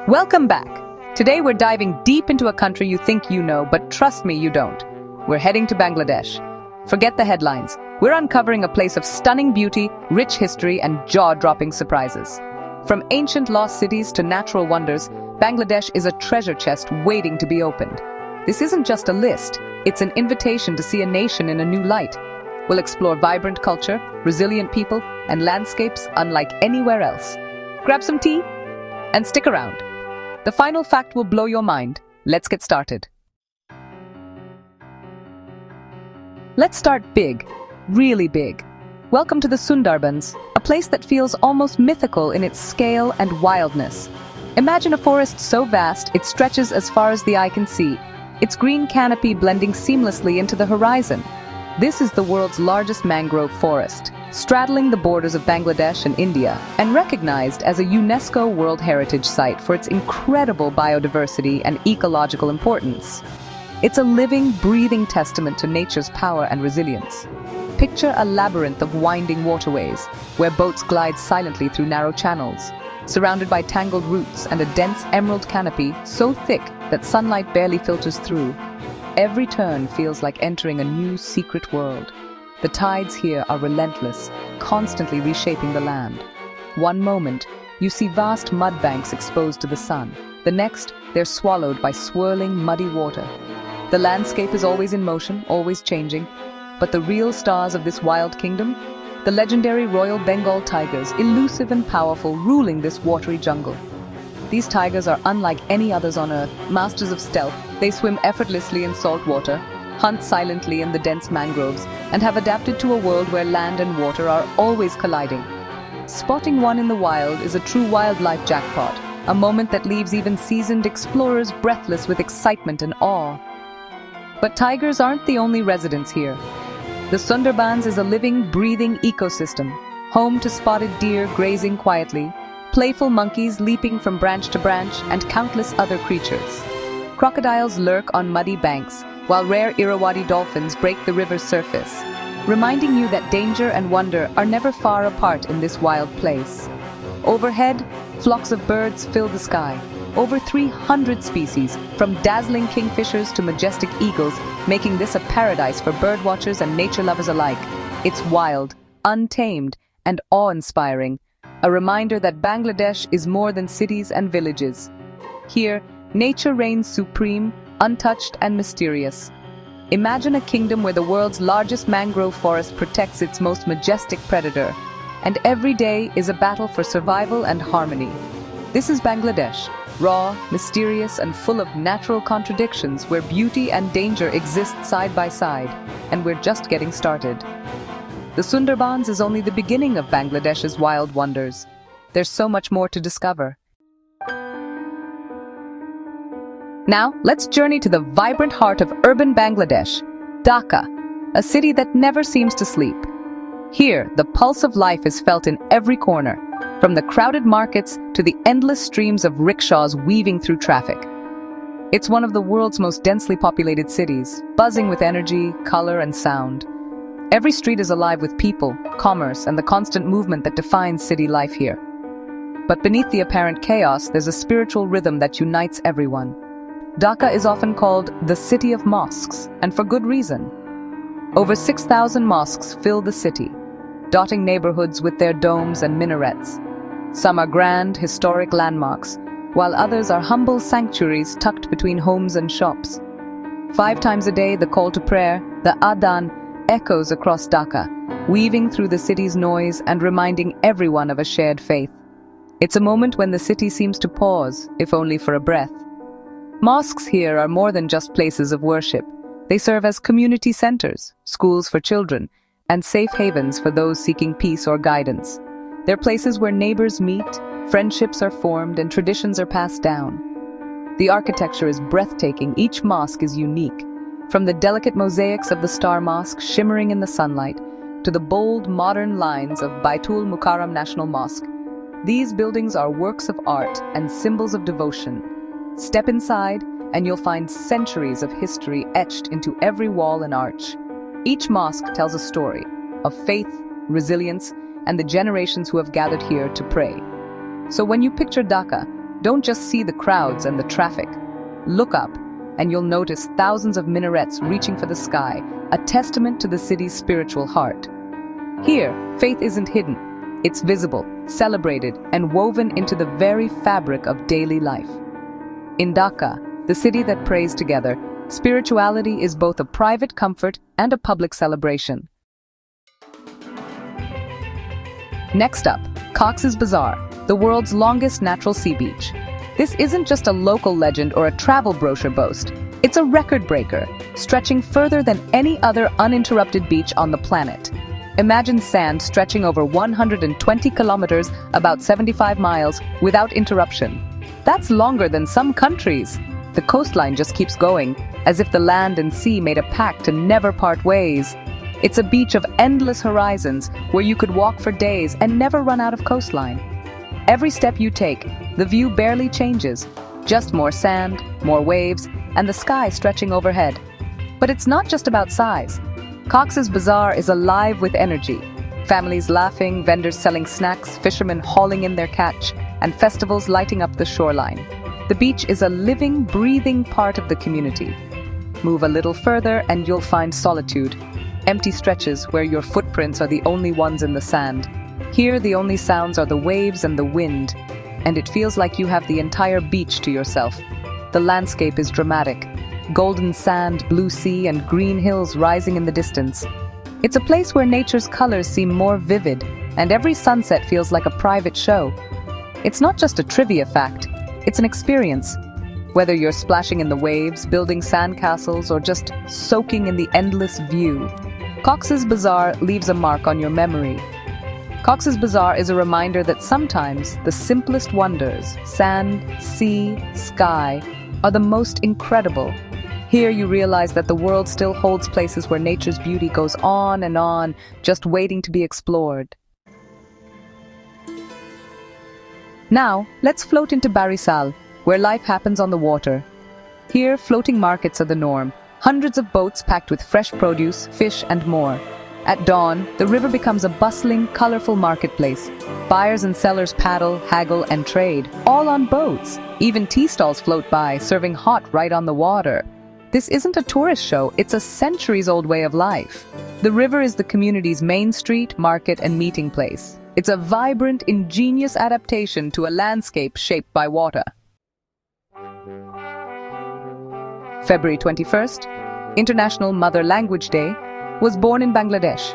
Welcome back. Today we're diving deep into a country you think you know, but trust me, you don't. We're heading to Bangladesh. Forget the headlines. We're uncovering a place of stunning beauty, rich history, and jaw-dropping surprises. From ancient lost cities to natural wonders, Bangladesh is a treasure chest waiting to be opened. This isn't just a list, it's an invitation to see a nation in a new light. We'll explore vibrant culture, resilient people, and landscapes unlike anywhere else. Grab some tea and stick around. The final fact will blow your mind. Let's get started. Let's start big, really big. Welcome to the Sundarbans, a place that feels almost mythical in its scale and wildness. Imagine a forest so vast it stretches as far as the eye can see, its green canopy blending seamlessly into the horizon. This is the world's largest mangrove forest, straddling the borders of Bangladesh and India, and recognized as a UNESCO World Heritage Site for its incredible biodiversity and ecological importance. It's a living, breathing testament to nature's power and resilience. Picture a labyrinth of winding waterways, where boats glide silently through narrow channels, surrounded by tangled roots and a dense emerald canopy so thick that sunlight barely filters through. Every turn feels like entering a new secret world. The tides here are relentless, constantly reshaping the land. One moment, you see vast mud banks exposed to the sun. The next, they're swallowed by swirling, muddy water. The landscape is always in motion, always changing. But the real stars of this wild kingdom? The legendary Royal Bengal tigers, elusive and powerful, ruling this watery jungle. These tigers are unlike any others on Earth, masters of stealth. They swim effortlessly in salt water, hunt silently in the dense mangroves, and have adapted to a world where land and water are always colliding. Spotting one in the wild is a true wildlife jackpot, a moment that leaves even seasoned explorers breathless with excitement and awe. But tigers aren't the only residents here. The Sundarbans is a living, breathing ecosystem, home to spotted deer grazing quietly, playful monkeys leaping from branch to branch, and countless other creatures. Crocodiles lurk on muddy banks, while rare Irrawaddy dolphins break the river's surface, reminding you that danger and wonder are never far apart in this wild place. Overhead, flocks of birds fill the sky. Over 300 species, from dazzling kingfishers to majestic eagles, making this a paradise for birdwatchers and nature lovers alike. It's wild, untamed, and awe-inspiring, a reminder that Bangladesh is more than cities and villages. Here, nature reigns supreme, untouched and mysterious. Imagine a kingdom where the world's largest mangrove forest protects its most majestic predator, and every day is a battle for survival and harmony. This is Bangladesh, raw, mysterious, and full of natural contradictions where beauty and danger exist side by side, and we're just getting started. The Sundarbans is only the beginning of Bangladesh's wild wonders. There's so much more to discover. Now, let's journey to the vibrant heart of urban Bangladesh, Dhaka, a city that never seems to sleep. Here, the pulse of life is felt in every corner, from the crowded markets to the endless streams of rickshaws weaving through traffic. It's one of the world's most densely populated cities, buzzing with energy, color, and sound. Every street is alive with people, commerce, and the constant movement that defines city life here. But beneath the apparent chaos, there's a spiritual rhythm that unites everyone. Dhaka is often called the City of Mosques, and for good reason. Over 6,000 mosques fill the city, dotting neighborhoods with their domes and minarets. Some are grand, historic landmarks, while others are humble sanctuaries tucked between homes and shops. 5 times a day, the call to prayer, the adhan, echoes across Dhaka, weaving through the city's noise and reminding everyone of a shared faith. It's a moment when the city seems to pause, if only for a breath. Mosques here are more than just places of worship. They serve as community centers, schools for children, and safe havens for those seeking peace or guidance. They're places where neighbors meet, friendships are formed, and traditions are passed down. The architecture is breathtaking. Each mosque is unique. From the delicate mosaics of the Star Mosque shimmering in the sunlight, to the bold, modern lines of Baitul Mukarram National Mosque, these buildings are works of art and symbols of devotion. Step inside, and you'll find centuries of history etched into every wall and arch. Each mosque tells a story of faith, resilience, and the generations who have gathered here to pray. So when you picture Dhaka, don't just see the crowds and the traffic. Look up, and you'll notice thousands of minarets reaching for the sky, a testament to the city's spiritual heart. Here, faith isn't hidden. It's visible, celebrated, and woven into the very fabric of daily life. In Dhaka, the city that prays together, spirituality is both a private comfort and a public celebration. Next up, Cox's Bazaar, the world's longest natural sea beach. This isn't just a local legend or a travel brochure boast. It's a record breaker, stretching further than any other uninterrupted beach on the planet. Imagine sand stretching over 120 kilometers, about 75 miles, without interruption. That's longer than some countries. The coastline just keeps going, as if the land and sea made a pact to never part ways. It's a beach of endless horizons, where you could walk for days and never run out of coastline. Every step you take, the view barely changes. Just more sand, more waves, and the sky stretching overhead. But it's not just about size. Cox's Bazaar is alive with energy. Families laughing, vendors selling snacks, fishermen hauling in their catch, and festivals lighting up the shoreline. The beach is a living, breathing part of the community. Move a little further and you'll find solitude. Empty stretches where your footprints are the only ones in the sand. Here, the only sounds are the waves and the wind, and it feels like you have the entire beach to yourself. The landscape is dramatic. Golden sand, blue sea, and green hills rising in the distance. It's a place where nature's colors seem more vivid, and every sunset feels like a private show. It's not just a trivia fact, it's an experience. Whether you're splashing in the waves, building sandcastles, or just soaking in the endless view, Cox's Bazaar leaves a mark on your memory. Cox's Bazaar is a reminder that sometimes the simplest wonders, sand, sea, sky, are the most incredible. Here you realize that the world still holds places where nature's beauty goes on, just waiting to be explored. Now, let's float into Barisal, where life happens on the water. Here, floating markets are the norm. Hundreds of boats packed with fresh produce, fish, and more. At dawn, the river becomes a bustling, colorful marketplace. Buyers and sellers paddle, haggle, and trade, all on boats. Even tea stalls float by, serving hot right on the water. This isn't a tourist show, it's a centuries-old way of life. The river is the community's main street, market, and meeting place. It's a vibrant, ingenious adaptation to a landscape shaped by water. February 21st, International Mother Language Day, was born in Bangladesh.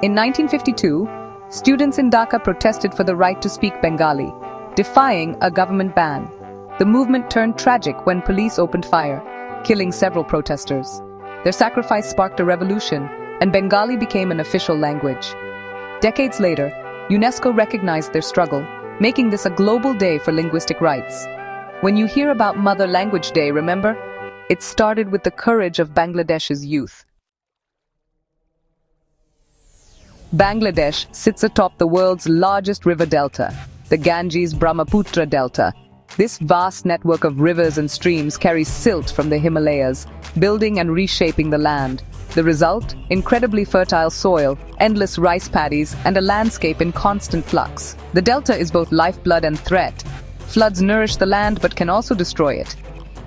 In 1952, students in Dhaka protested for the right to speak Bengali, defying a government ban. The movement turned tragic when police opened fire, killing several protesters. Their sacrifice sparked a revolution, and Bengali became an official language. Decades later, UNESCO recognized their struggle, making this a global day for linguistic rights. When you hear about Mother Language Day, remember? It started with the courage of Bangladesh's youth. Bangladesh sits atop the world's largest river delta, the Ganges-Brahmaputra Delta. This vast network of rivers and streams carries silt from the Himalayas, building and reshaping the land. The result? Incredibly fertile soil, endless rice paddies, and a landscape in constant flux. The delta is both lifeblood and threat. Floods nourish the land but can also destroy it.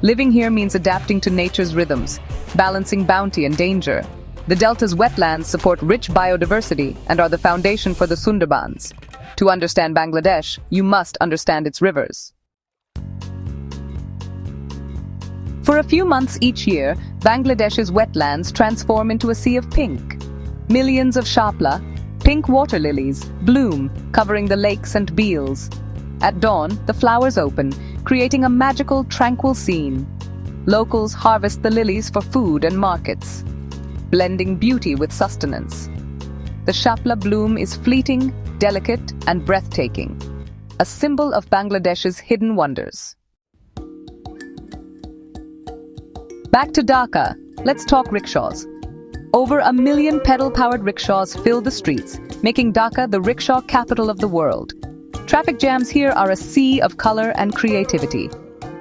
Living here means adapting to nature's rhythms, balancing bounty and danger. The delta's wetlands support rich biodiversity and are the foundation for the Sundarbans. To understand Bangladesh, you must understand its rivers. For a few months each year, Bangladesh's wetlands transform into a sea of pink. Millions of shapla, pink water lilies, bloom, covering the lakes and beels. At dawn, the flowers open, creating a magical, tranquil scene. Locals harvest the lilies for food and markets, blending beauty with sustenance. The shapla bloom is fleeting, delicate, and breathtaking, a symbol of Bangladesh's hidden wonders. Back to Dhaka, let's talk rickshaws. Over 1 million pedal-powered rickshaws fill the streets, making Dhaka the rickshaw capital of the world. Traffic jams here are a sea of color and creativity.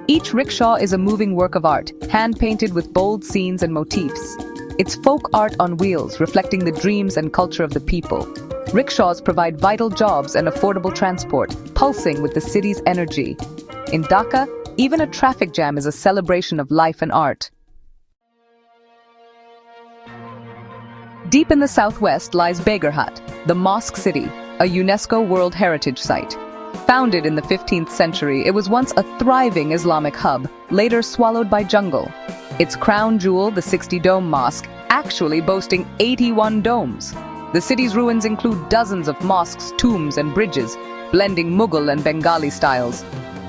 Each rickshaw is a moving work of art, hand-painted with bold scenes and motifs. It's folk art on wheels, reflecting the dreams and culture of the people. Rickshaws provide vital jobs and affordable transport, pulsing with the city's energy. In Dhaka, even a traffic jam is a celebration of life and art. Deep in the southwest lies Bagerhat, the mosque city, a UNESCO World Heritage Site. Founded in the 15th century, it was once a thriving Islamic hub, later swallowed by jungle. Its crown jewel, the 60-dome mosque, actually boasting 81 domes. The city's ruins include dozens of mosques, tombs, and bridges, blending Mughal and Bengali styles.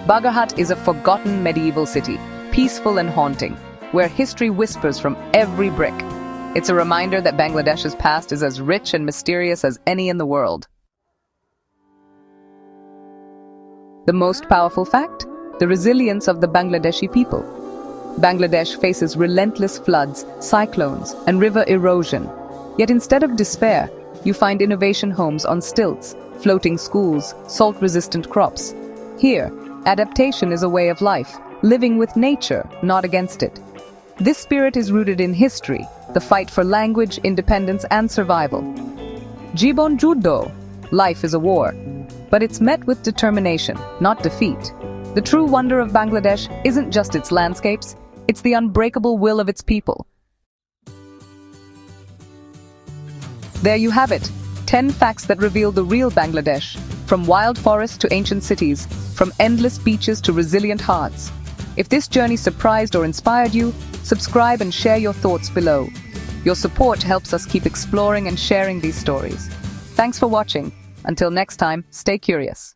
Bagerhat is a forgotten medieval city, peaceful and haunting, where history whispers from every brick. It's a reminder that Bangladesh's past is as rich and mysterious as any in the world. The most powerful fact? The resilience of the Bangladeshi people. Bangladesh faces relentless floods, cyclones, and river erosion. Yet instead of despair, you find innovation homes on stilts, floating schools, salt-resistant crops. Here, adaptation is a way of life, living with nature, not against it. This spirit is rooted in history, the fight for language, independence, and survival. Jibon Juddo, life is a war, but it's met with determination, not defeat. The true wonder of Bangladesh isn't just its landscapes, it's the unbreakable will of its people. There you have it, 10 facts that reveal the real Bangladesh, from wild forests to ancient cities, from endless beaches to resilient hearts. If this journey surprised or inspired you, subscribe and share your thoughts below. Your support helps us keep exploring and sharing these stories. Thanks for watching. Until next time, stay curious.